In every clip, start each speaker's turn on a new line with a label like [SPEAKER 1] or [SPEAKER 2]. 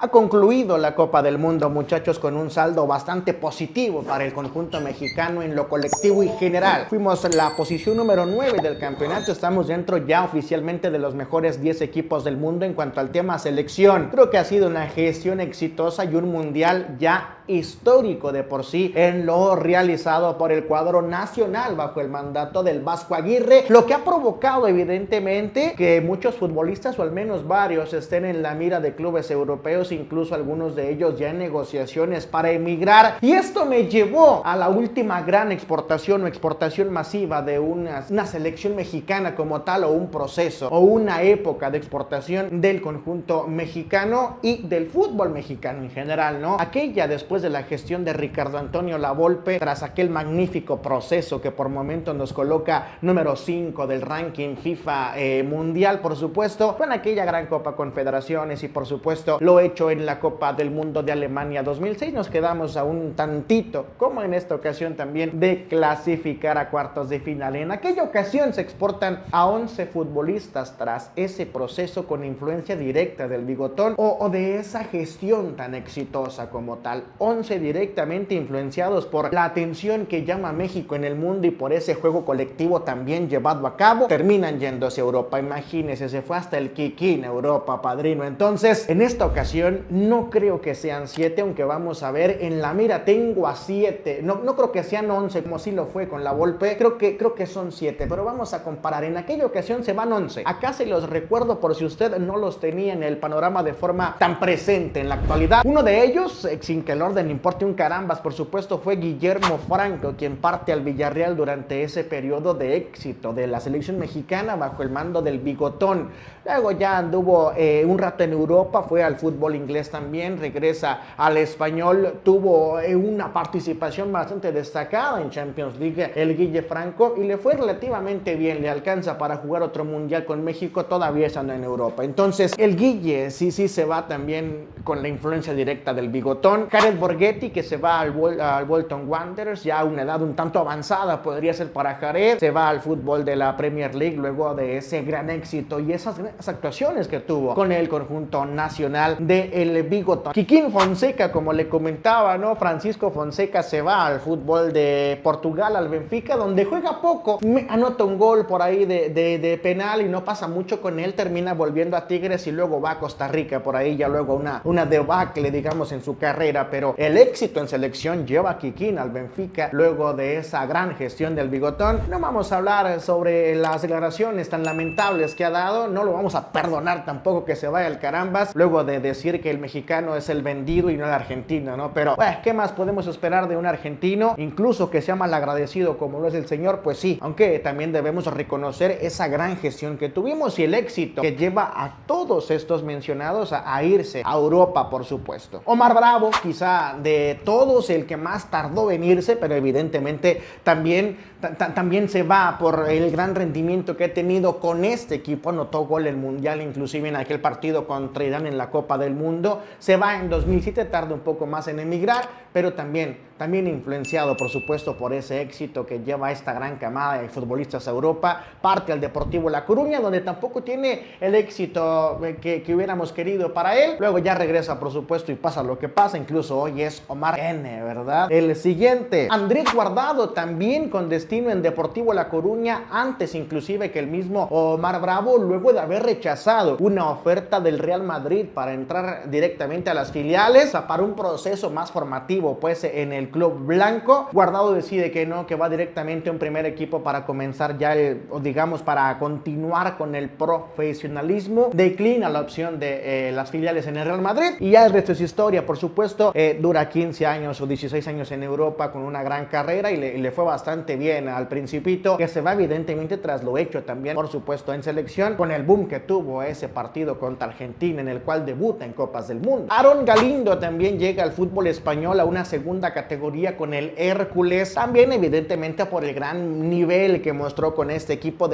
[SPEAKER 1] Ha concluido la Copa del Mundo, muchachos, con un saldo bastante positivo para el conjunto mexicano en lo colectivo y general. Fuimos en la posición número 9 del campeonato, estamos dentro ya oficialmente de los mejores 10 equipos del mundo en cuanto al tema selección. Creo que ha sido una gestión exitosa y un mundial ya histórico de por sí en lo realizado por el cuadro nacional bajo el mandato del Vasco Aguirre, lo que ha provocado evidentemente que muchos futbolistas, o al menos varios, estén en la mira de clubes europeos, incluso algunos de ellos ya en negociaciones para emigrar. Y esto me llevó a la última gran exportación o exportación masiva de una selección mexicana como tal, o un proceso o una época de exportación del conjunto mexicano y del fútbol mexicano en general, ¿no? Aquella después de la gestión de Ricardo Antonio Lavolpe, tras aquel magnífico proceso que por momento nos coloca número 5 del ranking FIFA mundial, por supuesto, con aquella gran Copa Confederaciones y por supuesto lo hecho en la Copa del Mundo de Alemania 2006, nos quedamos a un tantito, como en esta ocasión también, de clasificar a cuartos de final. En aquella ocasión se exportan a 11 futbolistas tras ese proceso con influencia directa del Bigotón o de esa gestión tan exitosa como tal. 11 directamente influenciados por la atención que llama México en el mundo y por ese juego colectivo también llevado a cabo, terminan yéndose a Europa. Imagínense, se fue hasta el Kikín Europa, padrino. Entonces, en esta ocasión no creo que sean 7, aunque vamos a ver, en la mira tengo a 7, no creo que sean 11 como sí lo fue con la Volpe, creo que son 7, pero vamos a comparar. En aquella ocasión se van 11, acá se los recuerdo por si usted no los tenía en el panorama de forma tan presente en la actualidad. Uno de ellos, sin que el orden importe un carambas, por supuesto, fue Guillermo Franco, quien parte al Villarreal durante ese periodo de éxito de la selección mexicana bajo el mando del Bigotón. Luego ya anduvo un rato en Europa, fue al fútbol inglés también, regresa al Español, tuvo una participación bastante destacada en Champions League el Guille Franco y le fue relativamente bien, le alcanza para jugar otro mundial con México, todavía estando en Europa. Entonces el Guille sí se va también con la influencia directa del Bigotón. Jared Borghetti, que se va al Bolton Wanderers, ya a una edad un tanto avanzada podría ser para Jared, se va al fútbol de la Premier League luego de ese gran éxito y esas actuaciones que tuvo con el conjunto nacional del Bigotón. Kikín Fonseca, como le comentaba, ¿no? Francisco Fonseca se va al fútbol de Portugal, al Benfica, donde juega poco, anota un gol por ahí de penal y no pasa mucho con él, termina volviendo a Tigres y luego va a Costa Rica, por ahí ya luego una debacle, digamos, en su carrera, pero el éxito en selección lleva a Kikín al Benfica luego de esa gran gestión del Bigotón. No vamos a hablar sobre las declaraciones tan lamentables que ha dado, no lo vamos a perdonar tampoco que se vaya al carambas luego de decir que el mexicano es el vendido y no el argentino, ¿no? Pero, ¿qué más podemos esperar de un argentino? Incluso que sea malagradecido como lo es el señor, pues sí, aunque también debemos reconocer esa gran gestión que tuvimos y el éxito que lleva a todos estos mencionados a irse a Europa, por supuesto. Omar Bravo, quizá de todos el que más tardó en irse, pero evidentemente también se va por el gran rendimiento que ha tenido con este equipo. Anotó gol en el Mundial, inclusive en aquel partido contra Irán en la Copa del Mundo. Se va en 2007, tarda un poco más en emigrar, pero también influenciado, por supuesto, por ese éxito que lleva esta gran camada de futbolistas a Europa. Parte al Deportivo La Coruña, donde tampoco tiene el éxito que hubiéramos querido para él. Luego ya regresa, por supuesto, y pasa lo que pasa. Incluso hoy es Omar N, ¿verdad? El siguiente, Andrés Guardado, también con destino en Deportivo La Coruña, antes inclusive que el mismo Omar Bravo, luego de haber rechazado una oferta del Real Madrid para entrar directamente a las filiales, para un proceso más formativo, pues, en el club blanco. Guardado decide que no, que va directamente a un primer equipo para comenzar ya digamos, para continuar con el profesionalismo. Declina la opción de las filiales en el Real Madrid y ya el resto es historia, por supuesto. Dura 15 años o 16 años en Europa con una gran carrera y le fue bastante bien al Principito, que se va evidentemente tras lo hecho también, por supuesto, en selección, con el boom que tuvo ese partido contra Argentina en el cual debuta en Copas del Mundo. Aaron Galindo también llega al fútbol español a una segunda categoría categoría con el Hércules, también evidentemente por el gran nivel que mostró con este equipo,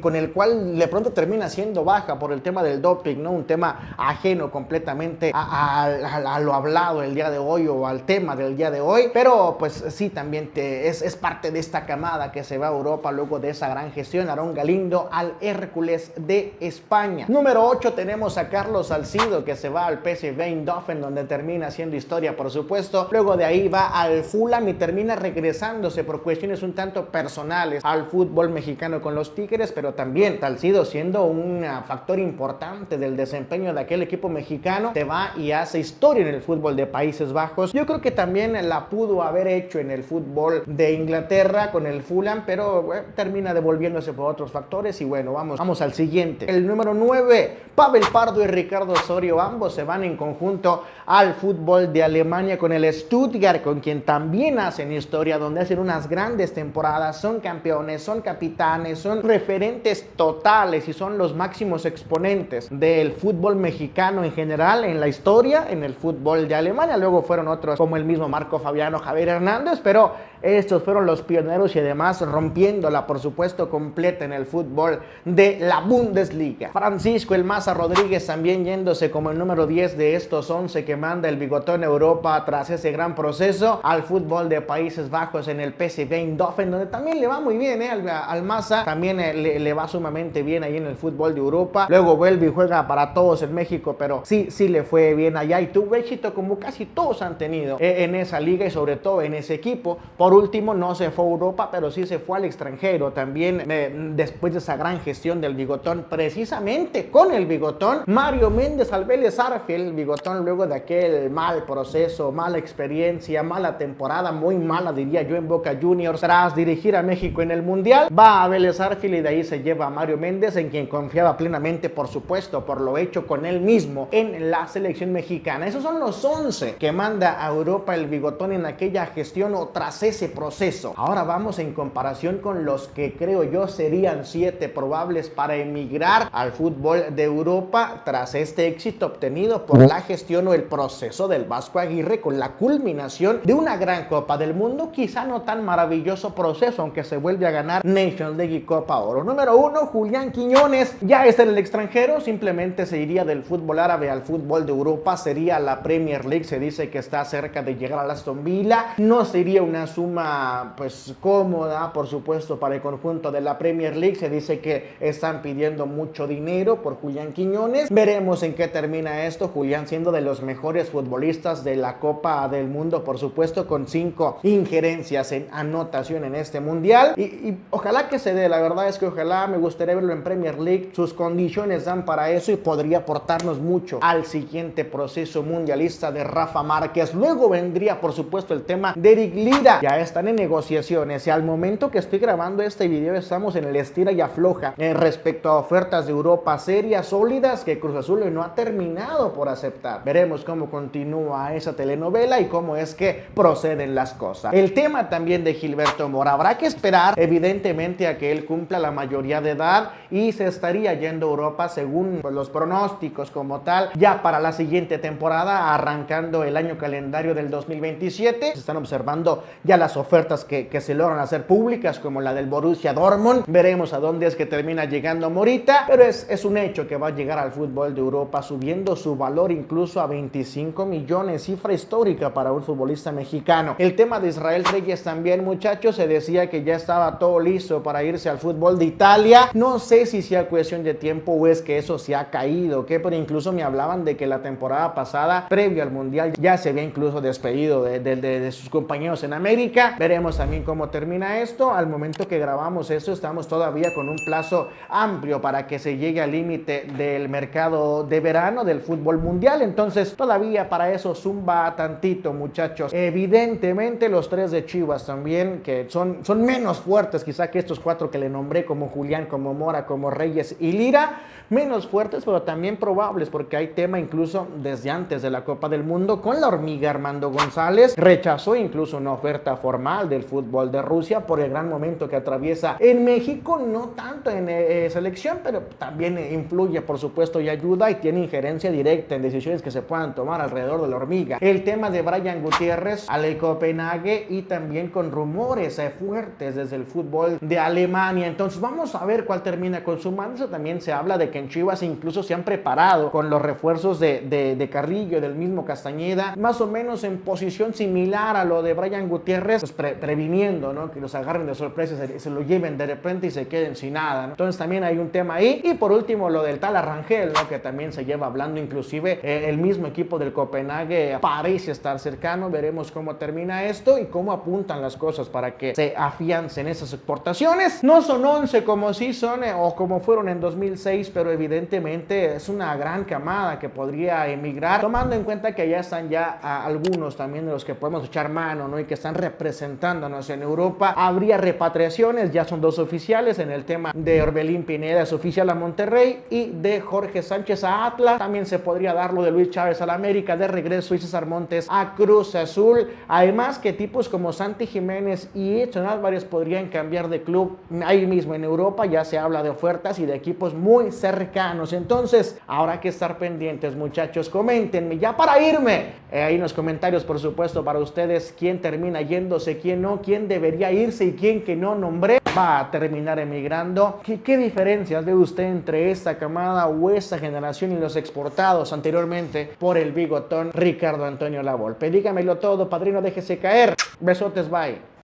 [SPEAKER 1] con el cual de pronto termina siendo baja por el tema del doping, ¿no? Un tema ajeno completamente a lo hablado el día de hoy o al tema del día de hoy, pero pues sí, también es parte de esta camada que se va a Europa luego de esa gran gestión. Aarón Galindo al Hércules de España. Número 8 tenemos a Carlos Salcido, que se va al PSV Eindhoven, donde termina haciendo historia, por supuesto. Luego de ahí va al Fulham y termina regresándose por cuestiones un tanto personales al fútbol mexicano con los Tigres, pero también Salcido, siendo un factor importante del desempeño de aquel equipo mexicano, se va y hace historia en el fútbol de Países Bajos. Yo creo que también la pudo haber hecho en el fútbol de Inglaterra con el Fulham, pero termina devolviéndose por otros factores. Y bueno, vamos al siguiente. El número 9, Pavel Pardo y Ricardo Osorio, ambos se van en conjunto al fútbol de Alemania con el Stuttgart, con quien también hacen historia, donde hacen unas grandes temporadas, son campeones, son capitanes, son referentes totales y son los máximos exponentes del fútbol mexicano en general, en la historia, en el fútbol de Alemania. Luego fueron otros como el mismo Marco Fabiano, Javier Hernández, pero estos fueron los pioneros y además rompiéndola, por supuesto, completa en el fútbol de la Bundesliga. Francisco El Maza Rodríguez también yéndose como el número 10 de estos 11 que manda el bigotón Europa tras ese gran proceso al fútbol de Países Bajos en el PSV Eindhoven, donde también le va muy bien al Maza, también le va sumamente bien ahí en el fútbol de Europa. Luego vuelve y juega para todos en México, pero sí le fue bien allá y tuvo éxito como casi todos han tenido en esa liga y sobre todo en ese equipo. Por último, no se fue a Europa, pero sí se fue al extranjero también después de esa gran gestión del bigotón, precisamente con el bigotón Mario Méndez al Vélez Sarsfield. El bigotón, luego de aquel mal proceso, mala experiencia, mala temporada, muy mala diría yo en Boca Juniors, tras dirigir a México en el Mundial, va a Vélez Sarsfield y de ahí se lleva a Mario Méndez, en quien confiaba plenamente, por supuesto, por lo hecho con él mismo en la selección mexicana. Esos son los 11 que manda a Europa el bigotón en aquella gestión o tras ese proceso. Ahora vamos en comparación con los que creo yo serían 7 probables para emigrar al fútbol de Europa tras este éxito obtenido por la gestión o el proceso del Vasco Aguirre, con la culminación de una gran Copa del Mundo, quizá no tan maravilloso proceso, aunque se vuelve a ganar Nations League y Copa Oro. Número 1, Julián Quiñones, ya está en el extranjero, simplemente se iría del fútbol árabe al fútbol de Europa, sería la Premier League, se dice que está cerca de llegar al Aston Villa, no sería una suma pues cómoda, por supuesto, para el conjunto de la Premier League, se dice que están pidiendo mucho dinero por Julián Quiñones, veremos en qué termina esto. Julián siendo de los mejores futbolistas de la Copa del Mundo, por supuesto, con 5 injerencias en anotación en este mundial, y ojalá que se dé. La verdad es que ojalá, me gustaría verlo en Premier League, sus condiciones dan para eso y podría aportarnos mucho al siguiente proceso mundialista de Rafa Márquez. Luego vendría, por supuesto, el tema de Eric Lira, ya están en negociaciones y al momento que estoy grabando este video estamos en el estira y afloja respecto a ofertas de Europa serias, sólidas, que Cruz Azul no ha terminado por aceptar. Veremos cómo continúa esa telenovela y cómo es que proceden las cosas. El tema también de Gilberto Mora, habrá que esperar evidentemente a que él cumpla la mayoría de edad y se estaría yendo a Europa según pues, los pronósticos como tal, ya para la siguiente temporada, arrancando el año calendario del 2027. Se están observando ya las ofertas que se logran hacer públicas, como la del Borussia Dortmund. Veremos a dónde es que termina llegando Morita, pero es un hecho que va a llegar al fútbol de Europa, subiendo su valor incluso a 25 millones, cifra histórica para un futbolista mexicano. El tema de Israel Reyes también, muchachos, se decía que ya estaba todo listo para irse al fútbol de Italia. No sé si sea cuestión de tiempo o es que eso se ha caído, ¿qué? Pero incluso me hablaban de que la temporada pasada, previo al Mundial, ya se había incluso despedido de sus compañeros en América. Veremos también cómo termina esto. Al momento que grabamos esto, estamos todavía con un plazo amplio para que se llegue al límite del mercado de verano del fútbol mundial. Entonces, todavía para eso zumba tantito, muchachos. Evidentemente, los 3 de Chivas también, que son menos fuertes quizá que estos 4 que le nombré, como Julián, como Mora, como Reyes y Lira. Menos fuertes, pero también probables, porque hay tema incluso desde antes de la Copa del Mundo con la hormiga Armando González. Rechazó incluso una oferta formal del fútbol de Rusia por el gran momento que atraviesa en México, no tanto en selección, pero también influye, por supuesto, y ayuda y tiene injerencia directa en decisiones que se puedan tomar alrededor de la hormiga. El tema de Brian Gutiérrez al Copenhague y también con rumores fuertes desde el fútbol de Alemania. Entonces vamos a ver cuál termina consumándose. También se habla de que en Chivas incluso se han preparado con los refuerzos de Carrillo, del mismo Castañeda, más o menos en posición similar a lo de Brian Gutiérrez, pues previniendo, ¿no?, que los agarren de sorpresa, se lo lleven de repente y se queden sin nada, ¿no? Entonces también hay un tema ahí. Y por último lo del tal Arrangel, ¿no?, que también se lleva hablando, inclusive el mismo equipo del Copenhague parece estar cercano. Veremos cómo termina esto y cómo apuntan las cosas para que se afiancen esas exportaciones. No son 11 como sí son o como fueron en 2006, pero evidentemente es una gran camada que podría emigrar, tomando en cuenta que ya están algunos también de los que podemos echar mano, ¿no?, y que están representándonos en Europa. Habría repatriaciones, ya son 2 oficiales. En el tema de Orbelín Pineda es oficial a Monterrey, y de Jorge Sánchez a Atlas. También se podría dar lo de Luis Chávez al América de regreso, y César Montes a Cruz Azul. Además que tipos como Santi Jiménez y Edson Álvarez podrían cambiar de club ahí mismo en Europa. Ya se habla de ofertas y de equipos muy cercanos. Entonces habrá que estar pendientes, muchachos. Coméntenme ya para irme ahí en los comentarios, por supuesto, para ustedes, quién termina yéndose, quién no, quién debería irse y quién que no nombré va a terminar emigrando. ¿Qué diferencias ve usted entre esta camada o esta generación y los exportados anteriormente por el bigotón Ricardo Antonio Lavolpe? Dígamelo todo, padrino, déjese caer. Besotes, bye.